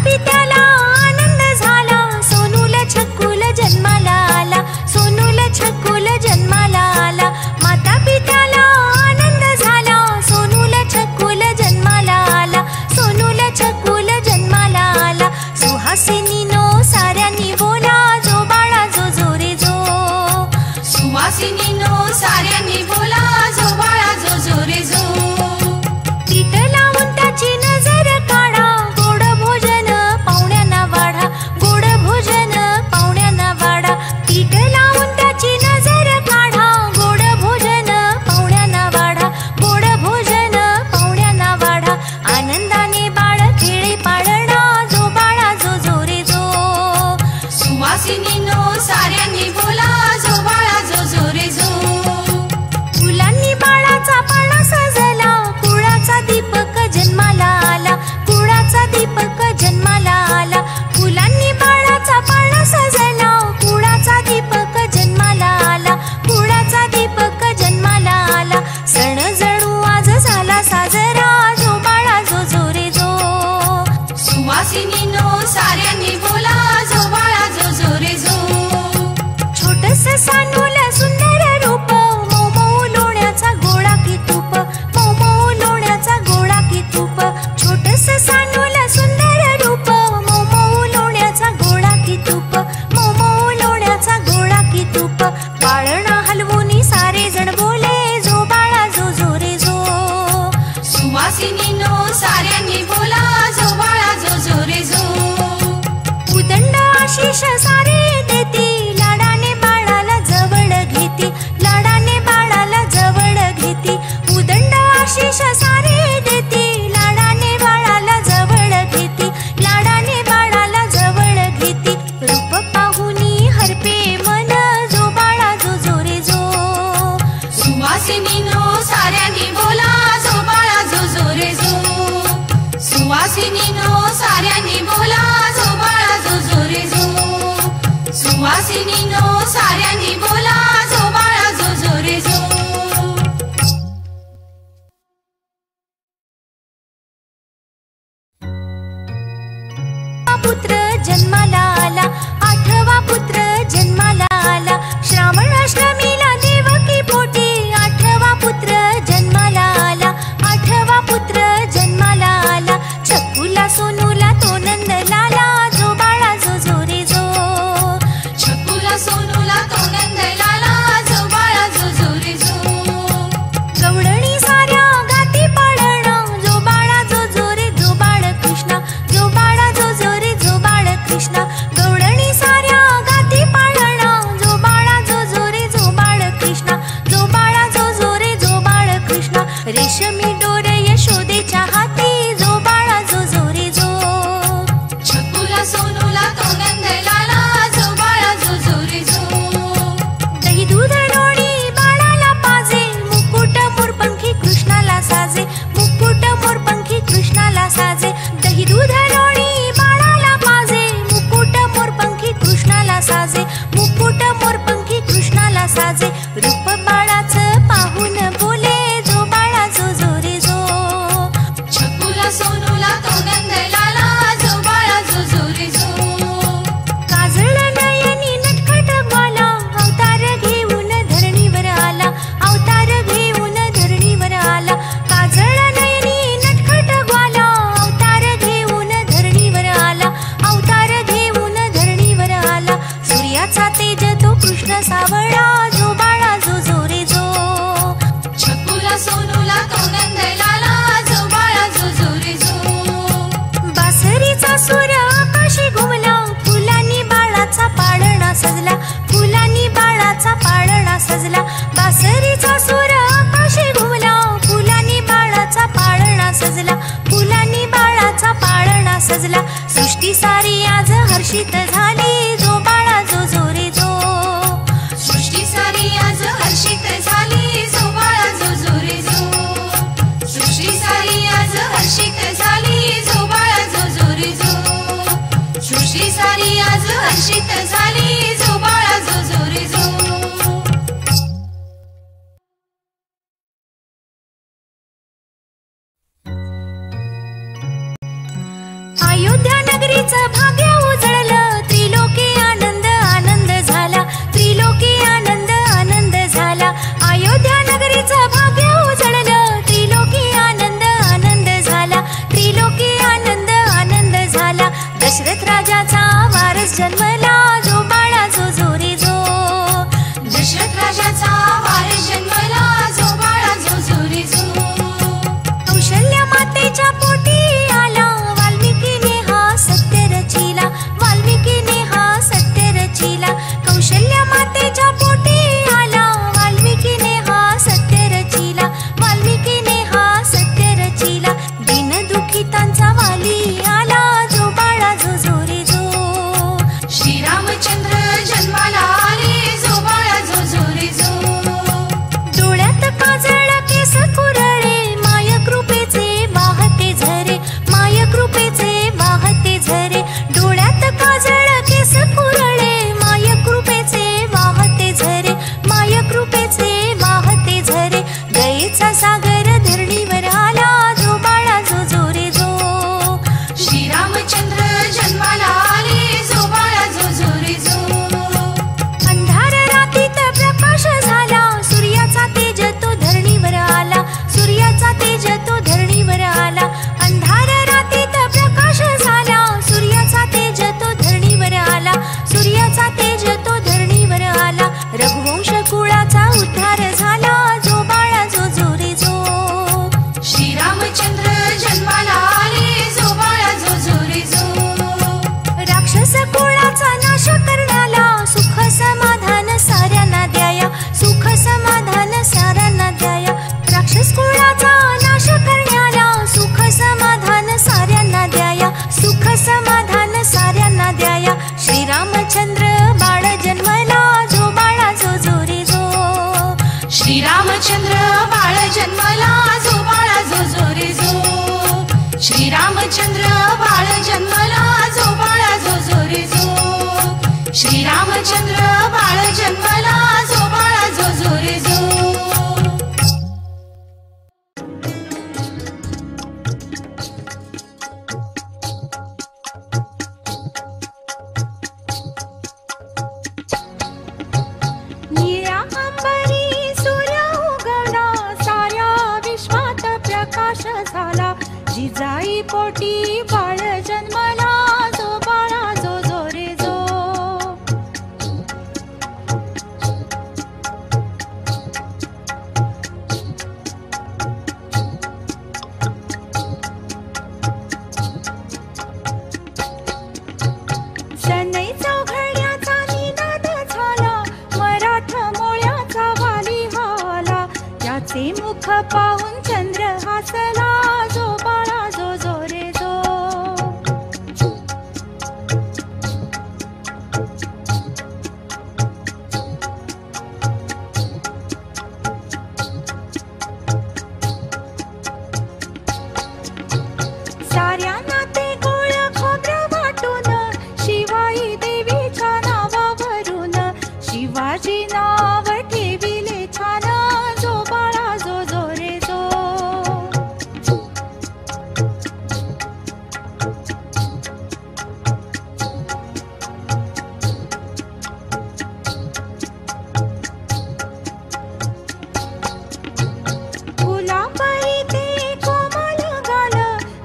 पित्याला आनंद झाला, सोनूल छकुल जन्माला आला, सोनूल छकुल जन्माला आला। माता पित्याला आनंद झाला, सोनूल छकुल जन्माला आला, सोनूल छकुल जन्माला आला। सुहासिनीनो साऱ्यांनी बोला, जो बाळा जो जो रे जो, सुवासिनीनो साऱ्यांनी बोला, जो बाळा जो जो रे जो। पीठ लावून त्याची नजर काढा, गोड भोजन पाहुण्यांना वाढा, गोड भोजन पाहुण्यांना वाढा। पीठ लावून त्याची नजर काढा, गोड भोजन पाहुण्यांना वाढा, गोड भोजन पाहुण्यांना वाढा। आनंदाने बाळ खेळे पाळणा, जो बाळा जो जो रे जो, सुवासिनीनो साऱ्यांनी बोला, जो बाळा जो जो रे जो। फुलांनी बाळाचा पाळणा सजला, कुळाचा दीपक जन्माला आला, कुळाचा दीपक जन्माला आला। फुलांनी बाळाचा पाळणा सजला, कुळाचा दीपक जन्माला आला, कुळाचा दीपक जन्माला आला। सण जणू आज झाला साजरा, जो बाळा जो जो रे जो, सुवासिनीनो साऱ्यांनी बोला, जो बाळा जो जो रे जो। छोटस सानूल सुंदर रूप, मऊ मऊ लोण्याचा गोळा की तूप, मऊ मऊ लोण्याचा गोळा की तूप। छोटस सानूल सुंदर रूप, मऊ मऊ लोण्याचा गोळा की तूप, मऊ मऊ लोण्याचा गोळा की तूप। पाळणा हलवून सारे जण बोले, जो बाळा जो जो रे जो, सुवासिनीनो साऱ्यांनी बोला, जो बाळा जो जो रे जो। उदंड आशिष सारे देती, लाडाने बाळाला जवळ घेती, लाडाने बाळाला जवळ घेती। उदंड आशिष सारे देती, लाडाने बाळाला जवळ घेती, लाडाने बाळाला जवळ घेती। रूप पाहुनी हरपे मन, जो बाळा जो जो रे जो, सुवासिनीनो साऱ्यांनी बोला, जो बाळा जो जो रे जो। सुवासिनीनो साऱ्यांनी बोला, जो बाळा जो जो रे जो। सुवासिनीनो साऱ्यांनी बोला, जो बाळा जो जो रे जो। पुत्र जन्माला आला, आठवा पुत्र जन्माला आला। श्रावण अष्टमीला देवकी पोटी, आठवा पुत्र जन्माला आला, आठवा पुत्र जन्माला आला। छकुला सोनूला तो नंद लाला, जो बाळा जो जो रे जो, छकुला सोनूला तो नंद लाला, जो बाळा जो जो रे जो। गवळणी साऱ्या गाती पाळणा, जो बाळा जो जो रे जो बाळ कृष्णा, जो बाळा जो जो रे जो बाळ कृष्णा। गवळणी साऱ्या गाती पाळणा, जो बाळा जो जो रे जो बाळ कृष्णा, जो बाळा जो जो रे जो बाळ कृष्णा। रेशमी डोर यशोदेच्या हाती, जो बाळा जो जो रे जो, छकुला सोनूला तो नंद लाला, जो बाळा जो जो रे जो। दही दूध लोणी बाळाला पाजे, मुकुट मोरपंखी कृष्णाला साजे, मुकुट मोरपंखी कृष्णाला साजे। दही दूध लोणी बाळाला पाजे, मुकुट मोरपंखी कृष्णाला साजे, मुकुट मोरपंखी कृष्णाला साजे। रूप बाळाचं पाहून बोले, जो बाळा जो जो रे जो, छकुला सोनूला तो नंद लाला, जो बाळा जो जो रे जो। काजळ नयनी नटखट ग्वाला, अवतार घेऊन धरणीवर आला, अवतार घेऊन धरणीवर आला। काजळ नयनी नटखट ग्वाला, अवतार घेऊन धरणीवर आला, अवतार घेऊन धरणीवर आला। सूर्याचा तेज तो कृष्ण सावळा, जो बाळा जो जो रे जो, छकुला सोनूला तो नंद लाला, जो बाळा जो जो रे जो। बासरीचा सूर आकाशी घुमला, फुलांनी बाळाचा पाळणा सजला, फुलांनी बाळाचा पाळणा सजला। बासरीचा सूर आकाशी घुमला, फुलांनी बाळाचा पाळणा सजला, फुलांनी बाळाचा पाळणा सजला। सृष्टी सारी आज हर्षित झाली, जो बाळा जो जो रे जो, सृष्टी सारी आज हर्षित झाली, जो बाळा जो जो रे जो। सृष्टी सारी आज हर्षित झाली, जो बाळा जो जो रे जो। सृष्टी सारी आज हर्षित झाली, जो बाळा जो जो रे जो। अयोध्या नगरीचं भाग्य उजळलं, त्रिलोकी आनंद आनंद झाला, त्रिलोकी आनंद आनंद झाला. अयोध्या नगरीचं भाग्य उजळलं, त्रिलोकी आनंद आनंद झाला, त्रिलोकी आनंद आनंद झाला. दशरथ राजाचा वारस जन्मला, जो बाळा जो जो रे जो. दशरथ राजाचा वारस जन्मला, जो बाळा जो जो रे जो. कौशल्या मातेच्या पोटी आला, वाल्मिकीने हा सत्य रचिला, वाल्मिकीने हा सत्य रचिला. कौशल्या मातेच्या पोटी आला, वाल्मिकीने हा सत्य रचिला, वाल्मिकीने हा सत्य रचिला. दिन दुखितांचा वाली आला, जो बाळा जो जो रे जो. श्रीरामचंद्र जन्माला आले, जो बाळा जो जो रे जो. डोळ्यात काजळ केस कुरळे, माय कृपेचे वाहते झरे, माय कृपेचे वाहते झरे. डोळ्यात काजळ केस कुरळे, माय कृपेचे वाहते झरे, माय कृपेचे वाहते झरे. दयेचा सागर धरणीवर आला, जो बाळा जो जो रे जो. श्रीरामचंद्र जन्माला आले, जो बाळा जो जो रे जो. अंधार रातीत प्रकाश झाला, सूर्याचा तेज तो धरणीवर आला, सूर्याचा तेज तो धरणीवर आला. अंधार रातीत प्रकाश झाला, सूर्याचा तेज तो धरणीवर आला, सूर्याचा तेज तो धरणीवर आला. रघुवंश कुळाचा उद्धार झाला, जो बाळा जो जो रे जो. श्रीरामचंद्र जन्माला आले, जो बाळा जो जो रे जो. राक्षस कुळाचा नाश करण्याला, सुख समाधान साऱ्यांना द्याया, सुख समाधान साऱ्यांना द्याया. राक्षस कुळाचा नाश करण्याला, सुख समाधान साऱ्यांना द्याया, सुख समाधान साऱ्यांना द्याया. श्रीरामचंद्र बाळ जन्मला, जो बाळा जो जो रे जो. श्रीरामचंद्र बाळ जन्मला, जो बाळा जो जो रे जो. श्रीरामचंद्र बाळ जन्मला, जो बाळा जो जो रे जो. श्रीरामचंद्र बाळ जन्मला, जो बाळा जो जो रे जो. निळ्या अंबरी सूर्य उगवला, साऱ्या विश्वात प्रकाश झाला. जिजाई पोटी बाळ जन्मला, जो बाळा जो जो रे जो. शनै चौघड्याचा निनाद झाला, मराठा मोळ्याचा वाली आला. त्याचे मुख पाहून चंद्र हसला, जो बाळा जो जो रे जो. साऱ्या नाते गोळ खोबरं वाटून, शिवाई देवीच्या नावावरून, शिवाजी नाव ठेविले छान, जो बाळा जो जो रे जो. फुलापरी ते कोमल गाल,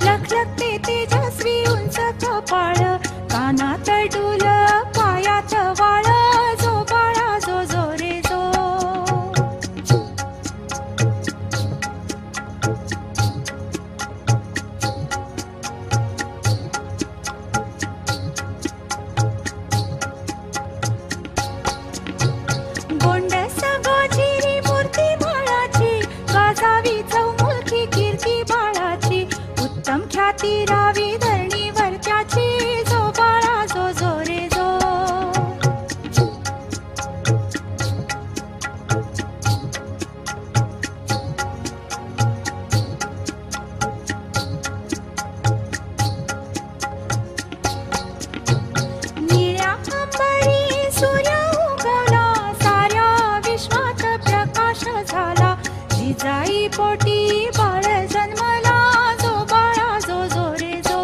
लखलखते तेजस्वी उंच कपाळ. कानात डुल, पायात वाळ, जो बाळा जो जो रे जो. गोंडस गोजिरी मूर्ती बाळाची, गाजावी चौमुखी कीर्ती बाळाची. उत्तम ख्याती रावी धरणीवर त्याची, जो बाळा जो जो रे जो. निळ्या अंबरी सूर्य उगवला, साऱ्या विश्वात प्रकाश झाला. जिजाई पोटी बाळ जन्मला, जो बाळा जो जो रे जो.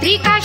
अधिकार